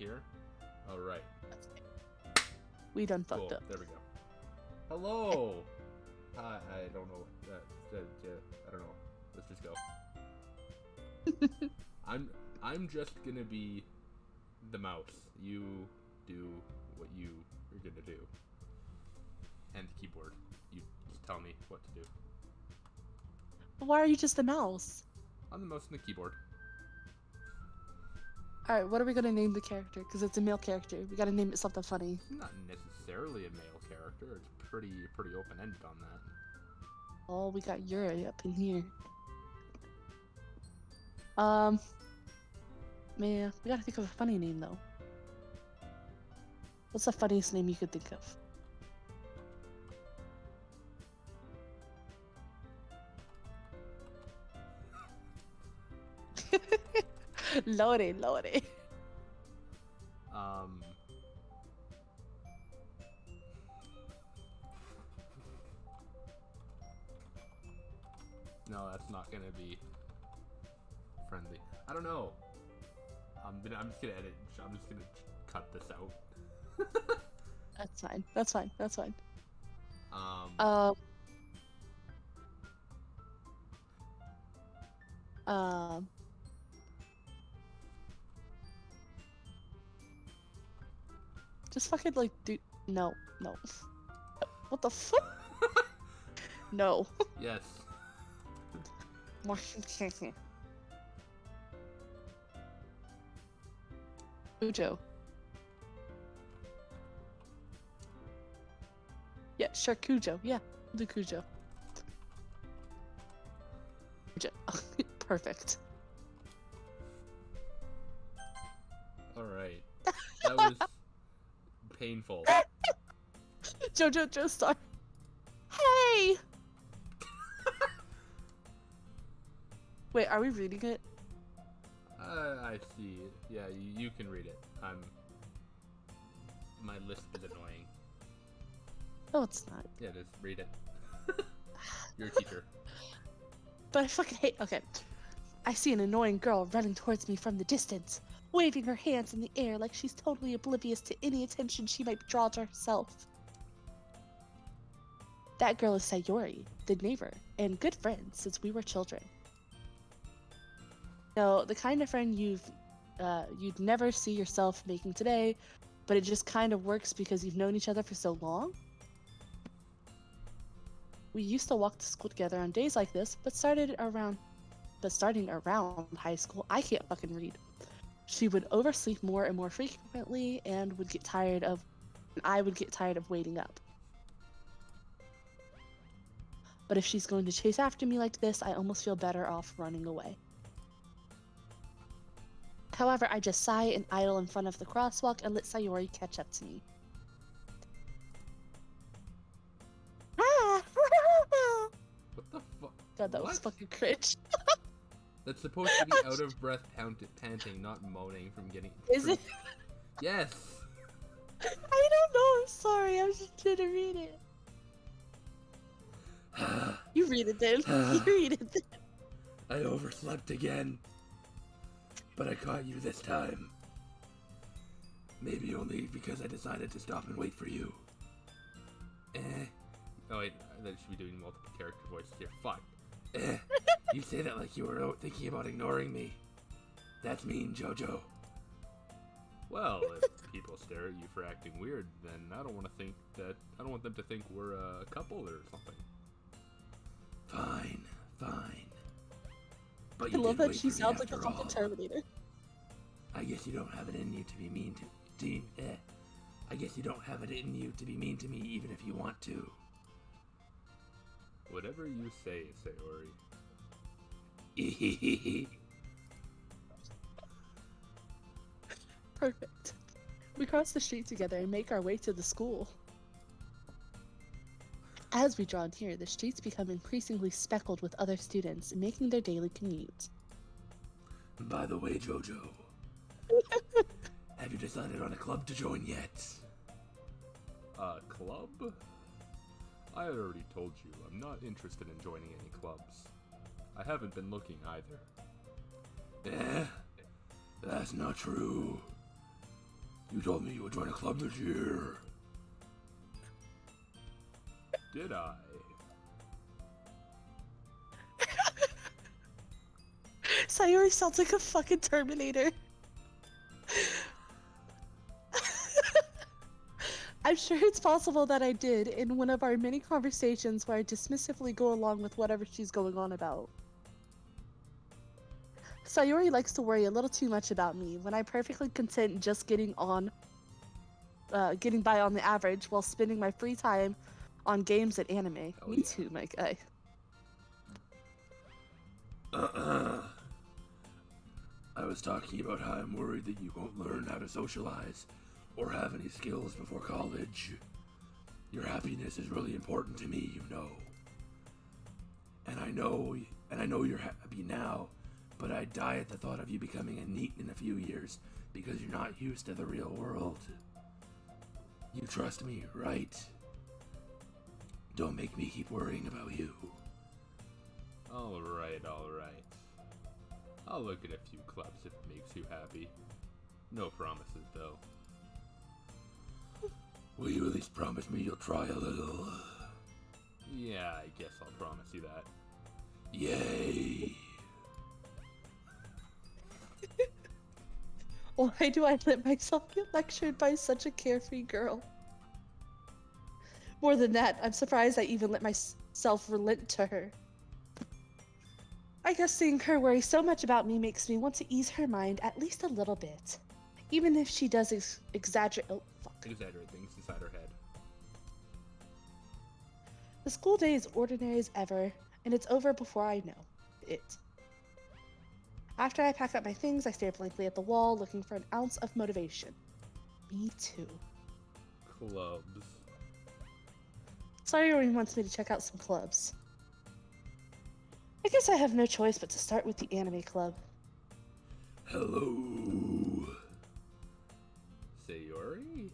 Here? Alright. We done Cool. fucked up. There we go. Hello! Hi, I don't know. I don't know. Let's just go. I'm just gonna be the mouse. You do what you are gonna do. And the keyboard. You just tell me what to do. Why are you just the mouse? I'm the mouse and the keyboard. Alright, what are we gonna name the character? Because it's a male character. We gotta name it something funny. It's not necessarily a male character. It's pretty open-ended on that. Oh, we got Yuri up in here. Man, we gotta think of a funny name though. What's the funniest name you could think of? Lore. No, that's not gonna be friendly. I don't know. I'm just gonna edit. I'm just gonna cut this out. That's fine. Um. Um. Just fucking like do no. What the fuck? No. Yes. Cujo. Yeah, sure, Cujo. Yeah, we'll do Cujo. Perfect. All right. That was painful. Joe Star. Hey! Wait, are we reading it? I see. Yeah, you can read it. My lisp is annoying. No, it's not. Yeah, just read it. You're a teacher. But I fucking hate. Okay. I see an annoying girl running towards me from the distance, waving her hands in the air like she's totally oblivious to any attention she might draw to herself. That girl is Sayori, the neighbor, and good friend since we were children. No, the kind of friend you'd never see yourself making today, but it just kind of works because you've known each other for so long. We used to walk to school together on days like this, but starting around high school, I can't fucking read. She would oversleep more and more frequently and I would get tired of waiting up. But if she's going to chase after me like this, I almost feel better off running away. However, I just sigh and idle in front of the crosswalk and let Sayori catch up to me. What the fuck? God, that was fucking cringe. That's supposed to be out of breath panting, not moaning from getting. Is it? Yes. I don't know. I'm sorry. I was just trying to read it. You read it then. You read it then. I overslept again. But I caught you this time. Maybe only because I decided to stop and wait for you. Oh wait, I should be doing multiple character voices here. Fuck. You say that like you were thinking about ignoring me. That's mean, Jojo. Well, if people stare at you for acting weird, then I don't want them to think we're a couple or something. Fine. But I love that she sounds like a fucking Terminator. I guess you don't have it in you to be mean to I guess you don't have it in you to be mean to me even if you want to. Whatever you say, Sayori. Perfect. We cross the street together and make our way to the school. As we draw near, the streets become increasingly speckled with other students making their daily commute. By the way, Jojo, have you decided on a club to join yet? A club? I already told you, I'm not interested in joining any clubs. I haven't been looking either. That's not true. You told me you would join a club this year. Did I? Sayori sounds like a fucking Terminator. I'm sure it's possible that I did in one of our many conversations where I dismissively go along with whatever she's going on about. Sayori likes to worry a little too much about me when I'm perfectly content just getting by on the average while spending my free time on games and anime. Oh, Me yeah. too, my guy. I was talking about how I'm worried that you won't learn how to socialize or have any skills before college. Your happiness is really important to me, you know. And I know you're happy now, but I'd die at the thought of you becoming a NEET in a few years because you're not used to the real world. You trust me, right? Don't make me keep worrying about you. Alright. I'll look at a few clubs if it makes you happy. No promises, though. Will you at least promise me you'll try a little? Yeah, I guess I'll promise you that. Yay! Why do I let myself get lectured by such a carefree girl? More than that, I'm surprised I even let myself relent to her. I guess seeing her worry so much about me makes me want to ease her mind at least a little bit. Even if she does exaggerate. Oh, fuck. Exaggerate things inside her head. The school day is ordinary as ever, and it's over before I know it. After I pack up my things, I stare blankly at the wall, looking for an ounce of motivation. Me too. Clubs. Sayori wants me to check out some clubs. I guess I have no choice but to start with the anime club. Hello. Sayori?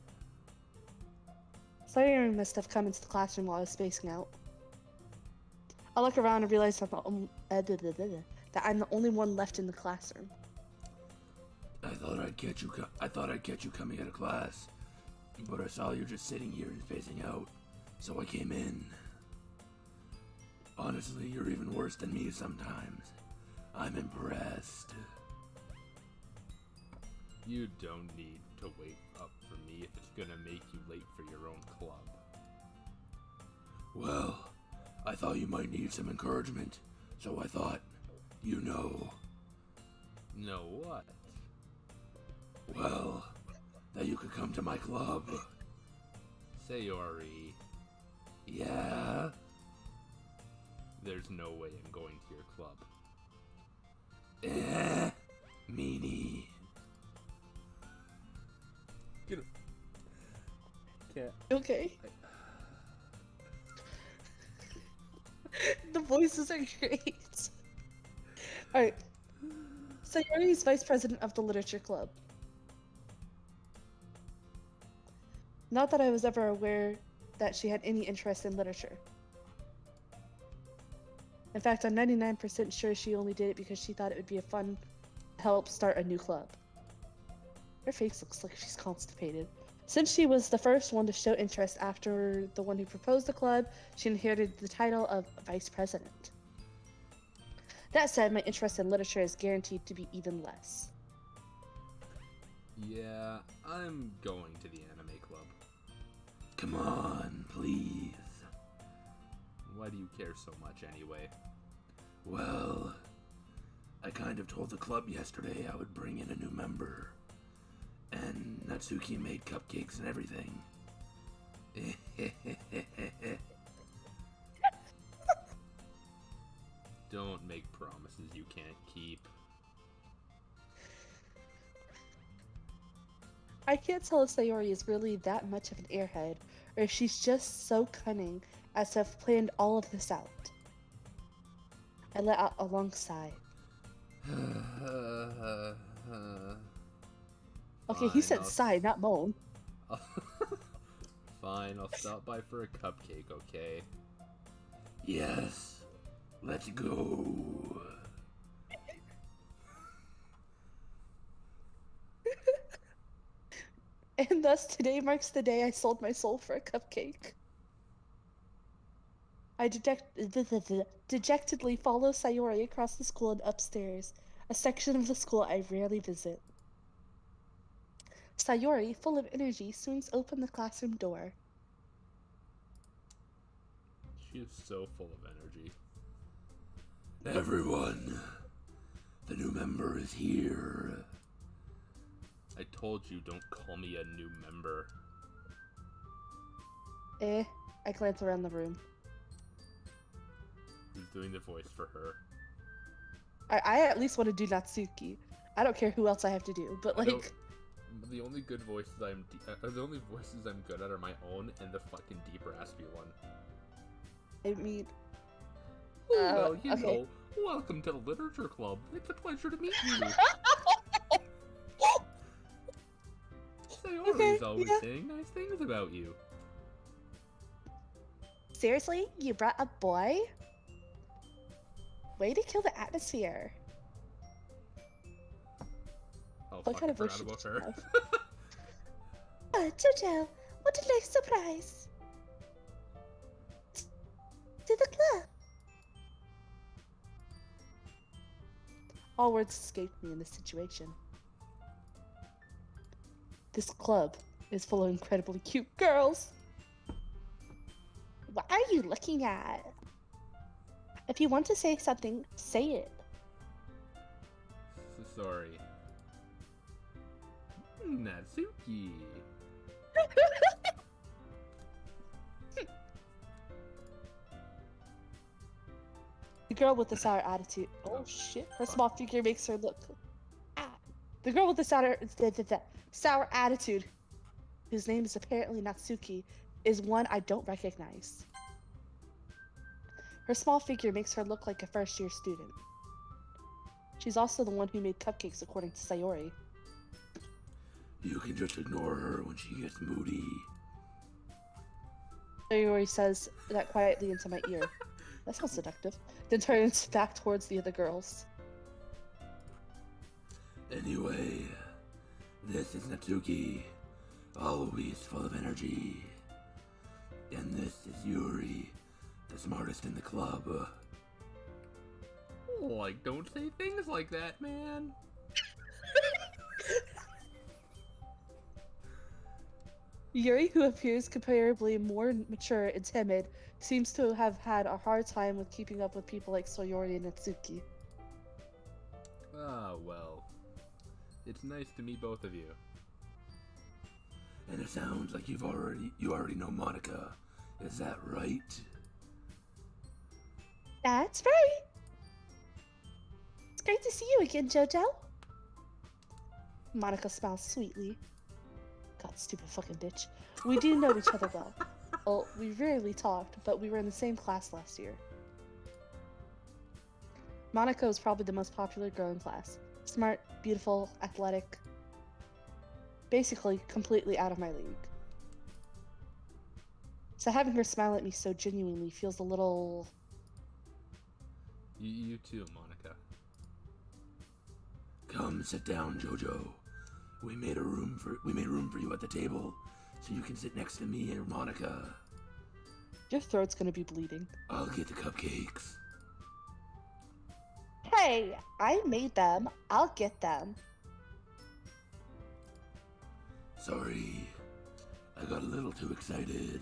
Sayori must have come into the classroom while I was spacing out. I look around and realize that I'm the only one left in the classroom. I thought I'd catch you coming out of class, but I saw you just sitting here and spacing out, so I came in. Honestly, you're even worse than me sometimes. I'm impressed. You don't need to wait up for me if it's gonna make you late for your own club. Well, I thought you might need some encouragement, so I thought, you know. Know what? Well, that you could come to my club. Sayori, Yeah? there's no way I'm going to your club. Meanie. Get him. Can't. Okay. The voices are great. Alright. Sayori is vice president of the literature club. Not that I was ever aware that she had any interest in literature. In fact, I'm 99% sure she only did it because she thought it would be a fun help start a new club. Her face looks like she's constipated. Since she was the first one to show interest after the one who proposed the club, she inherited the title of vice president. That said, my interest in literature is guaranteed to be even less. Yeah, I'm going to the anime club. Come on, please. Why do you care so much anyway? Well, I kind of told the club yesterday I would bring in a new member. And Natsuki made cupcakes and everything. Don't make promises you can't keep. I can't tell if Sayori is really that much of an airhead, or if she's just so cunning as to have planned all of this out. I let out a long sigh. Okay, he Fine, said sigh, not moan. Fine, I'll stop by for a cupcake, okay? Yes, let's go. And thus today marks the day I sold my soul for a cupcake. I dejectedly follow Sayori across the school and upstairs, a section of the school I rarely visit. Sayori, full of energy, swings open the classroom door. She is so full of energy. Everyone, the new member is here. I told you, don't call me a new member. I glance around the room. Who's doing the voice for her? I at least want to do Natsuki. I don't care who else I have to do, but like... The only good voices the only voices I'm good at are my own and the fucking deep raspy one. I mean... well, you okay. know, welcome to the Literature Club. It's a pleasure to meet you. Sayori's always saying nice things about you. Seriously? You brought a boy? Way to kill the atmosphere. Oh, What fuck, kind I of voice forgot should about you her. have? Jojo, what a nice surprise. To the club. All words escaped me in this situation. This club is full of incredibly cute girls. What are you looking at? If you want to say something, say it. Sorry. Natsuki. The girl with the sour attitude. Oh shit. Her small figure makes her look. The girl with the sour attitude, whose name is apparently Natsuki, is one I don't recognize. Her small figure makes her look like a first-year student. She's also the one who made cupcakes, according to Sayori. You can just ignore her when she gets moody. Sayori says that quietly into my ear. That sounds seductive. Then turns back towards the other girls. Anyway, this is Natsuki, always full of energy. And this is Yuri, the smartest in the club. Like, don't say things like that, man. Yuri, who appears comparably more mature and timid, seems to have had a hard time with keeping up with people like Sayori and Natsuki. Ah, well. It's nice to meet both of you. And it sounds like you already know Monica. Is that right? That's right. It's great to see you again, Jojo. Monica smiles sweetly. God, stupid fucking bitch. We do know each other well. Well, we rarely talked, but we were in the same class last year. Monica was probably the most popular girl in class. Smart, beautiful, athletic. Basically, completely out of my league. So having her smile at me so genuinely feels a little... You too, Monica. Come sit down, Jojo. We made room for you at the table, so you can sit next to me and Monica. Your throat's gonna be bleeding. I'll get the cupcakes. Hey, I made them. I'll get them. Sorry, I got a little too excited.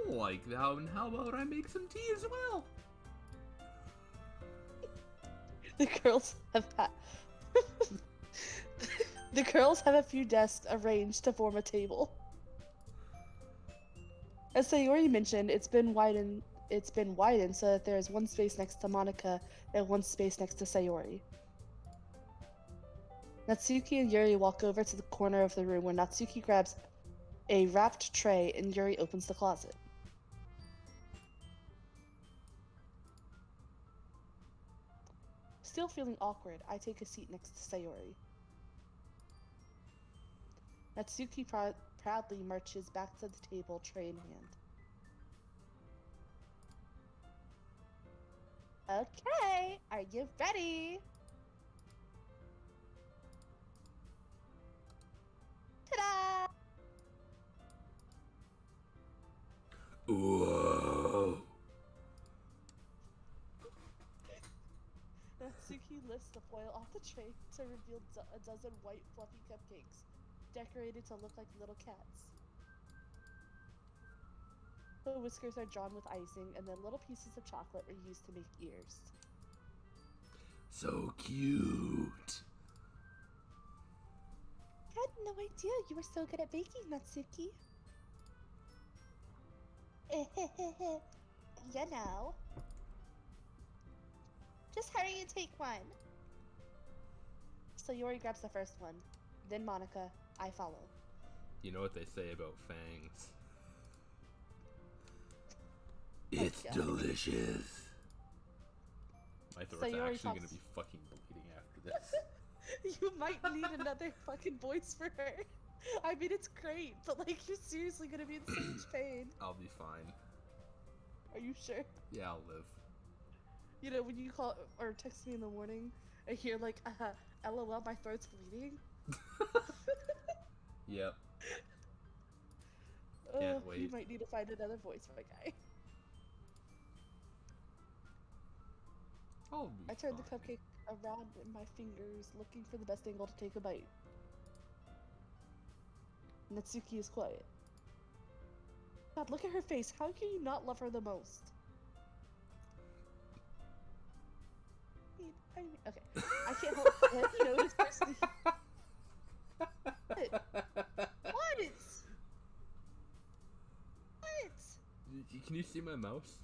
Like that, and how about I make some tea as well? The girls have the girls have a few desks arranged to form a table. As Sayori mentioned, it's been widened so that there is one space next to Monica and one space next to Sayori. Natsuki and Yuri walk over to the corner of the room where Natsuki grabs a wrapped tray and Yuri opens the closet. Still feeling awkward, I take a seat next to Sayori. Natsuki proudly marches back to the table, tray in hand. Okay, are you ready? Whoa. Natsuki lifts the foil off the tray to reveal a dozen white, fluffy cupcakes, decorated to look like little cats. The whiskers are drawn with icing, and then little pieces of chocolate are used to make ears. So cute. I had no idea you were so good at baking, Natsuki. You know. Just hurry and take one. So Yori grabs the first one. Then Monica, I follow. You know what they say about fangs? It's God. delicious. My throat's So you already actually gonna talked- be fucking bleeding after this. You might need another fucking voice for her. I mean, it's great, but like, you're seriously gonna be in so much pain. I'll be fine. Are you sure? Yeah, I'll live. You know, when you call or text me in the morning, I hear like, LOL, my throat's bleeding. Yep. Oh, Can't you wait. might need to find another voice, my guy. I'll be I turned the fine. cupcake around in my fingers, looking for the best angle to take a bite. Natsuki is quiet. God, look at her face. How can you not love her the most? Okay. I can't help but notice her sneaking. What? What? Can you see my mouse?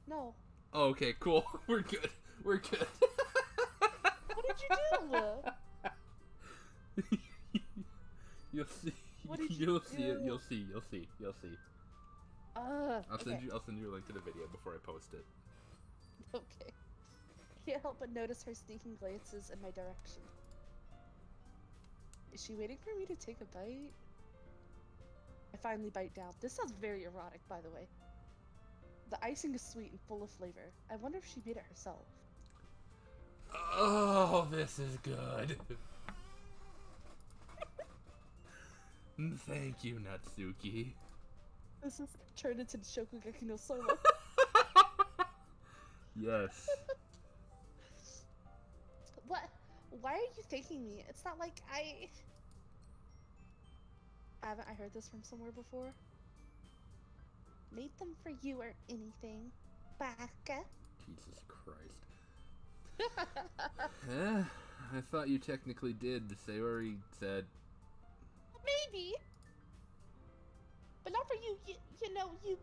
No. Oh, okay, cool. We're good. We're good. What did you do? You'll see. What did you You'll see it. do? You'll see. You'll see. You'll see. I'll send Okay. you. I'll send you a link to the video before I post it. Okay. Can't help but notice her sneaking glances in my direction. Is she waiting for me to take a bite? I finally bite down. This sounds very erotic, by the way. The icing is sweet and full of flavor. I wonder if she made it herself. Oh, this is good. Thank you, Natsuki. This is turned into Shokugeki no Soma. Yes. What? Why are you thanking me? It's not like Haven't I heard this from somewhere before? Made them for you or anything. Baka. Jesus Christ. I thought you technically did. Sayori said. Maybe. But not for you, you know, you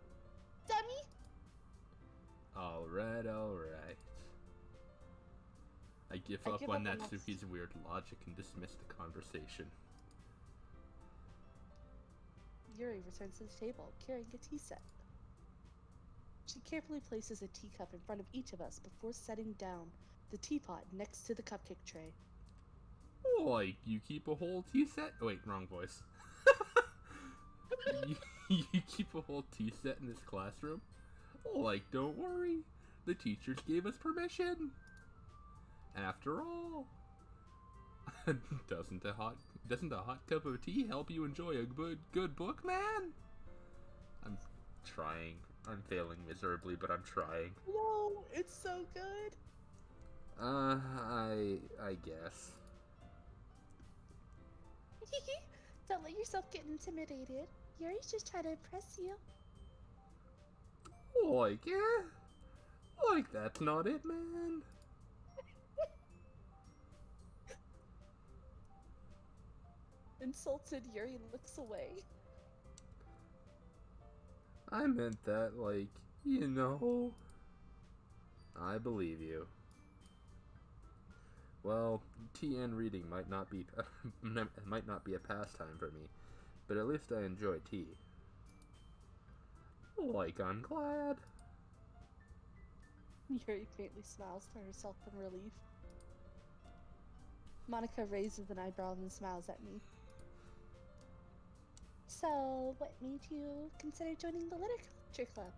dummy. Alright, alright. I give up on Natsuki's weird logic and dismiss the conversation. Yuri returns to the table, carrying a tea set. She carefully places a teacup in front of each of us before setting down the teapot next to the cupcake tray. Like, you keep a whole tea set? Wait, wrong voice. you keep a whole tea set in this classroom? Like, don't worry. The teachers gave us permission. After all, doesn't a hot cup of tea help you enjoy a good book, man? I'm trying. I'm failing miserably, but I'm trying. No, it's so good. I guess. Don't let yourself get intimidated. Yuri's just trying to impress you. Like, yeah. Like, that's not it, man. Insulted, Yuri looks away. I meant that, like, you know. I believe you. Well, tea and reading might not be a pastime for me, but at least I enjoy tea. Like, I'm glad. Yuri faintly smiles to herself in relief. Monica raises an eyebrow and smiles at me. So, what made you consider joining the literature club?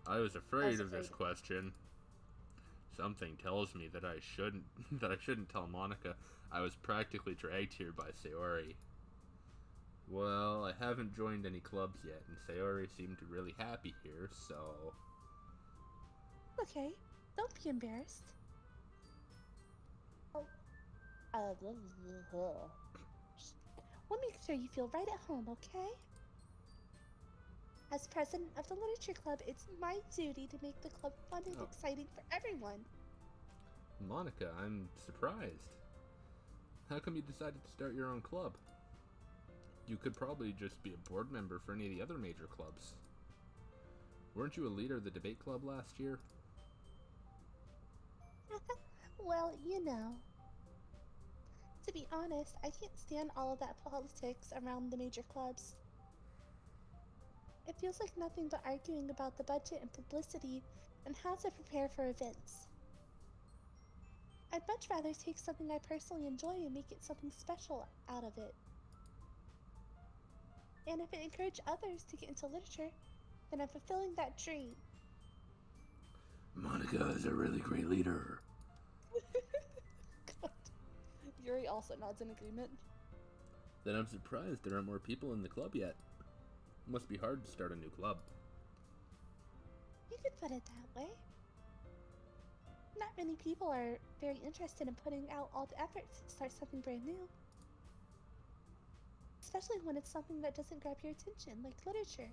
I was afraid of this afraid. question. Something tells me that I shouldn't tell Monica I was practically dragged here by Sayori. Well, I haven't joined any clubs yet, and Sayori seemed really happy here, so... Okay, don't be embarrassed. Oh, we'll make sure you feel right at home, okay? As president of the literature club, it's my duty to make the club fun and Oh. exciting for everyone. Monica, I'm surprised. How come you decided to start your own club? You could probably just be a board member for any of the other major clubs. Weren't you a leader of the debate club last year? Well, you know. To be honest, I can't stand all of that politics around the major clubs. It feels like nothing but arguing about the budget and publicity and how to prepare for events. I'd much rather take something I personally enjoy and make it something special out of it. And if it encouraged others to get into literature, then I'm fulfilling that dream. Monica is a really great leader. God. Yuri also nods in agreement. Then I'm surprised there aren't more people in the club yet. It must be hard to start a new club. You could put it that way. Not many people are very interested in putting out all the effort to start something brand new. Especially when it's something that doesn't grab your attention, like literature.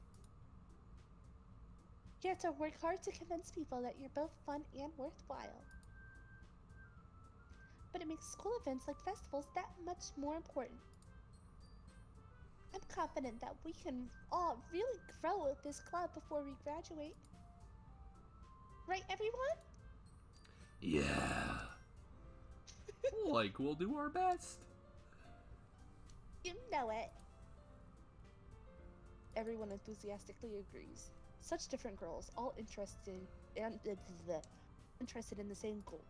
You have to work hard to convince people that you're both fun and worthwhile. But it makes school events like festivals that much more important. I'm confident that we can all really grow with this club before we graduate. Right, everyone? Yeah. Like, we'll do our best. You know it. Everyone enthusiastically agrees. Such different girls, all interested in the same goal.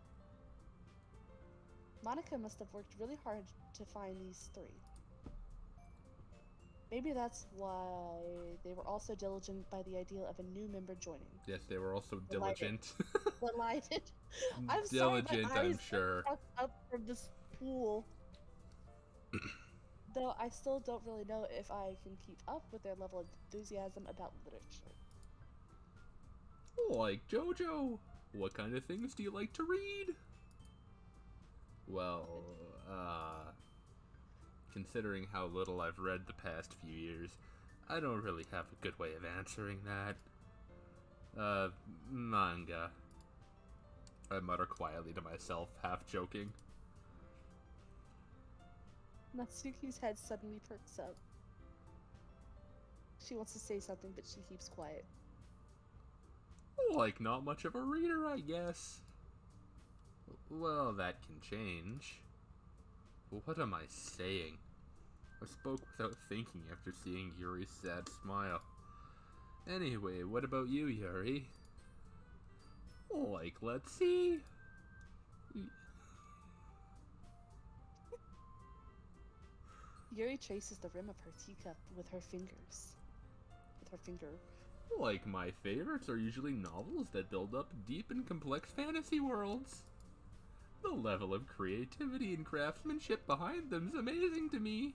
Monica must have worked really hard to find these three. Maybe that's why they were also diligent by the idea of a new member joining. Yes, they were also diligent. Delighted. I'm Diligent, sorry, my I'm eyes sure. are fucked up from this pool. Though I still don't really know if I can keep up with their level of enthusiasm about literature. Like Jojo. What kind of things do you like to read? Well, considering how little I've read the past few years, I don't really have a good way of answering that. Manga. I mutter quietly to myself, half joking. Natsuki's head suddenly perks up. She wants to say something, but she keeps quiet. Like, not much of a reader, I guess. Well, that can change. What am I saying? I spoke without thinking after seeing Yuri's sad smile. Anyway, what about you, Yuri? Like, let's see. Yuri traces the rim of her teacup with her fingers. With her finger. Like, my favorites are usually novels that build up deep and complex fantasy worlds. The level of creativity and craftsmanship behind them is amazing to me.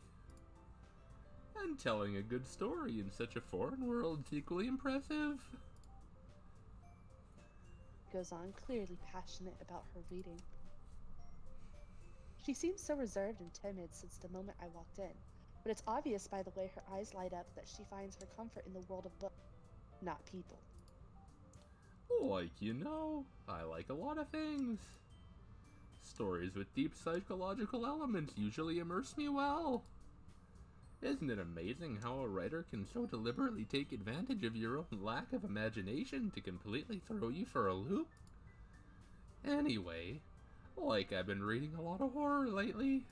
And telling a good story in such a foreign world is equally impressive. Goes on, clearly passionate about her reading. She seems so reserved and timid since the moment I walked in, but it's obvious by the way her eyes light up that she finds her comfort in the world of books, not people. Like, I like a lot of things. Stories with deep psychological elements usually immerse me well. Isn't it amazing how a writer can so deliberately take advantage of your own lack of imagination to completely throw you for a loop? Anyway, I've been reading a lot of horror lately.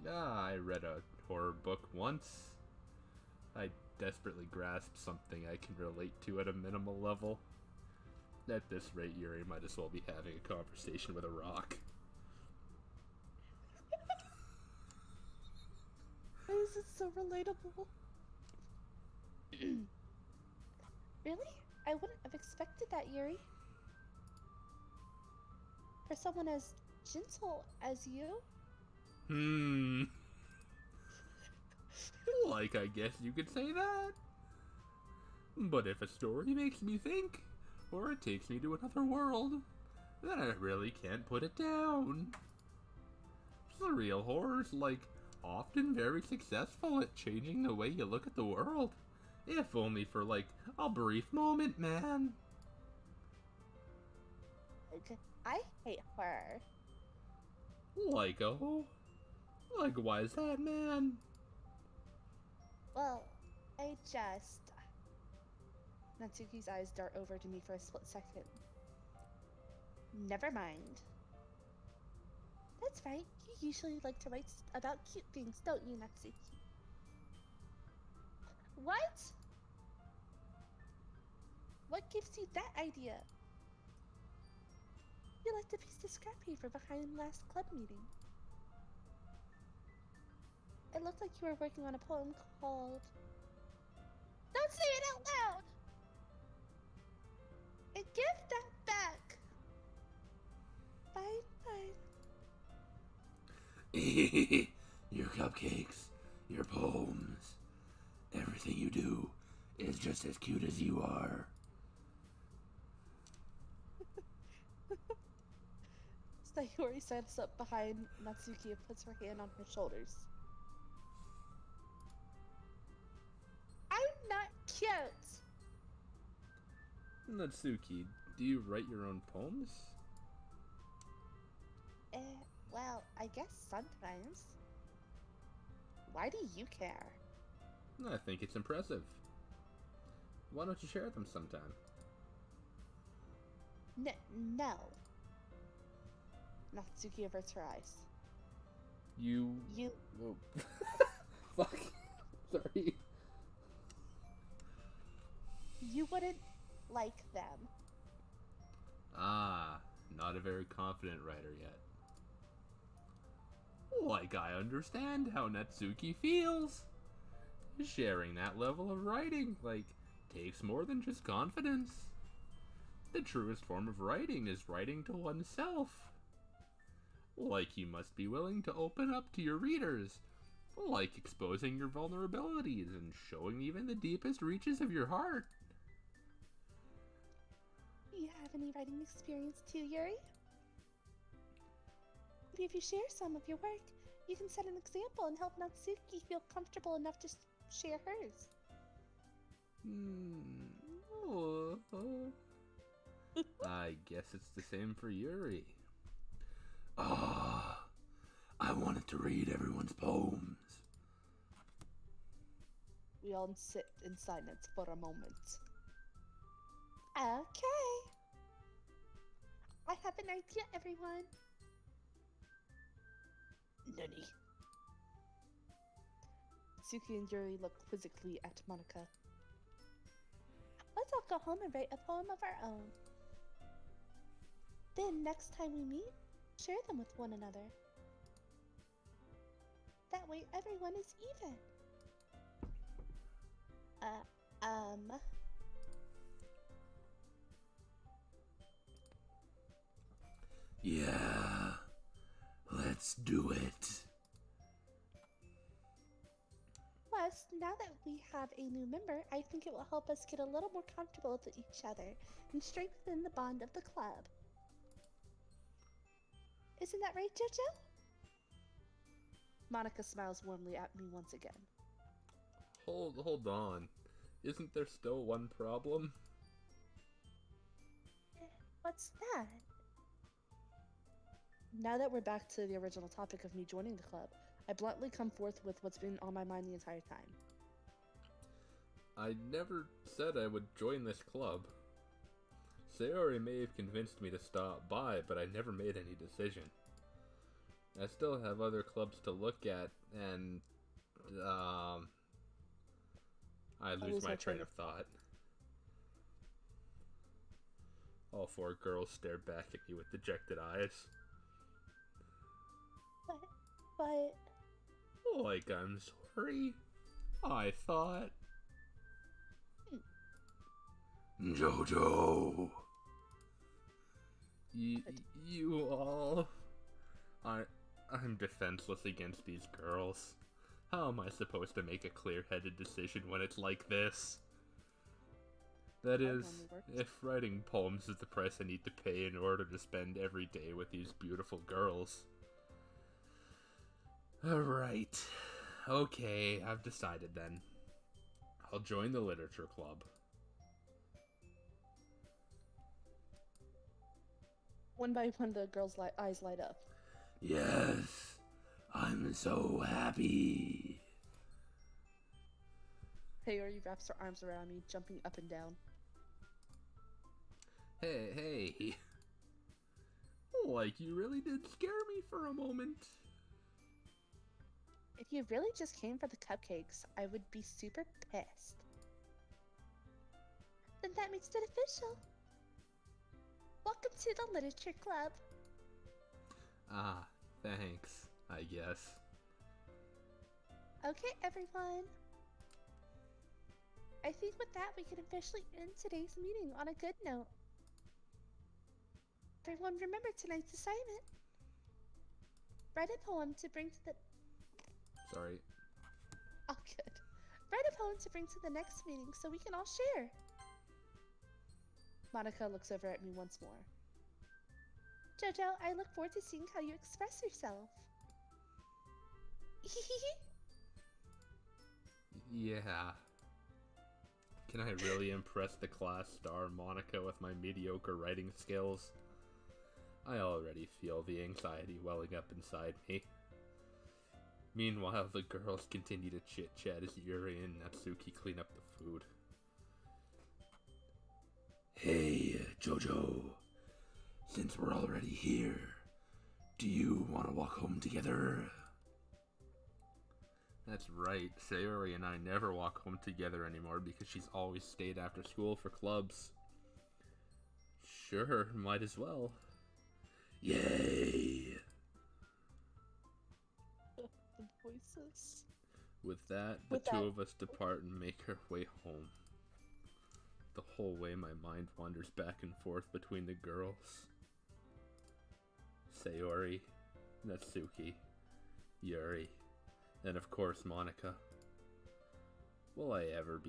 I read a horror book once. I desperately grasped something I can relate to at a minimal level. At this rate, Yuri might as well be having a conversation with a rock. Why is it so relatable? Really? I wouldn't have expected that, Yuri. For someone as gentle as you? Like, I guess you could say that. But if a story makes me think, or it takes me to another world, then I really can't put it down. Surreal horror's, like, often very successful at changing the way you look at the world. If only for, like, a brief moment, man. I hate horror. Like, oh? Like, why is that, man? Well, I just... Natsuki's eyes dart over to me for a split second. Never mind. That's right. You usually like to write about cute things, don't you, Natsuki? What? What gives you that idea? You left a piece of scrap paper behind last club meeting. It looked like you were working on a poem called... Don't say it out loud! And give that back! Fine. Your cupcakes, your poems, everything you do is just as cute as you are. Sayori stands up behind Natsuki and puts her hand on her shoulders. I'm not cute! Natsuki, do you write your own poems? Well, I guess sometimes. Why do you care? I think it's impressive. Why don't you share them sometime? No. Natsuki averts her eyes. You... Whoa. Fuck. Sorry. You wouldn't like them. Ah, not a very confident writer yet. Like, I understand how Natsuki feels. Sharing that level of writing, like, takes more than just confidence. The truest form of writing is writing to oneself. Like, you must be willing to open up to your readers. Like exposing your vulnerabilities and showing even the deepest reaches of your heart. Do you have any writing experience too, Yuri? Maybe if you share some of your work, you can set an example and help Natsuki feel comfortable enough to share hers. I guess it's the same for Yuri. I wanted to read everyone's poems. We all sit in silence for a moment. Okay. I have an idea, everyone. Nani? Suki and Yuri look quizzically at Monica. Let's all go home and write a poem of our own. Then next time we meet, share them with one another. That way everyone is even. Yeah, let's do it. Plus, now that we have a new member, I think it will help us get a little more comfortable with each other and strengthen the bond of the club. Isn't that right, Jojo? Monica smiles warmly at me once again. Hold on. Isn't there still one problem? What's that? Now that we're back to the original topic of me joining the club, I bluntly come forth with what's been on my mind the entire time. I never said I would join this club. Sayori may have convinced me to stop by, but I never made any decision. I still have other clubs to look at, and, I lose my train of thought. All four girls stare back at me with dejected eyes. But... Like, I'm sorry. I thought... Jojo. You all... I'm defenseless against these girls. How am I supposed to make a clear-headed decision when it's like this? That is, if writing poems is the price I need to pay in order to spend every day with these beautiful girls. Alright. Okay, I've decided then. I'll join the literature club. One by one, the girl's eyes light up. Yes, I'm so happy. Sayori wraps her arms around me, jumping up and down. Hey. Like, you really did scare me for a moment. If you really just came for the cupcakes, I would be super pissed. Then that makes it official. Welcome to the literature club. Ah, thanks, I guess. Okay, everyone. I think with that, we can officially end today's meeting on a good note. Everyone, remember tonight's assignment. Write a poem to bring to the... Sorry. Oh, good. Write a poem to bring to the next meeting so we can all share. Monica looks over at me once more. Jojo, I look forward to seeing how you express yourself. Yeah. Can I really impress the class star Monica with my mediocre writing skills? I already feel the anxiety welling up inside me. Meanwhile, the girls continue to chit-chat as Yuri and Natsuki clean up the food. Hey, Jojo. Since we're already here, do you want to walk home together? That's right, Sayori and I never walk home together anymore because she's always stayed after school for clubs. Sure, might as well. Yay! The voices. With that, the two of us depart and make our way home. The whole way my mind wanders back and forth between the girls. Sayori, Natsuki, Yuri, and of course Monica. Will I really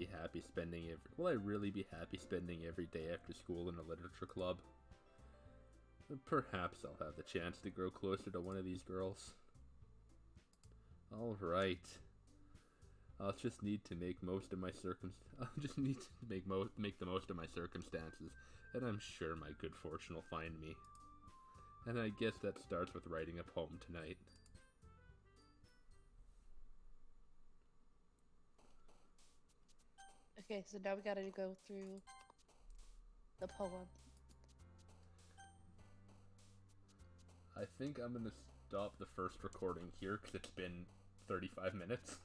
be happy spending every day after school in a literature club? Perhaps I'll have the chance to grow closer to one of these girls. Alright. I'll just need to make the most of my circumstances, and I'm sure my good fortune will find me. And I guess that starts with writing a poem tonight. Okay, so now we gotta go through the poem. I think I'm gonna stop the first recording here because it's been 35 minutes.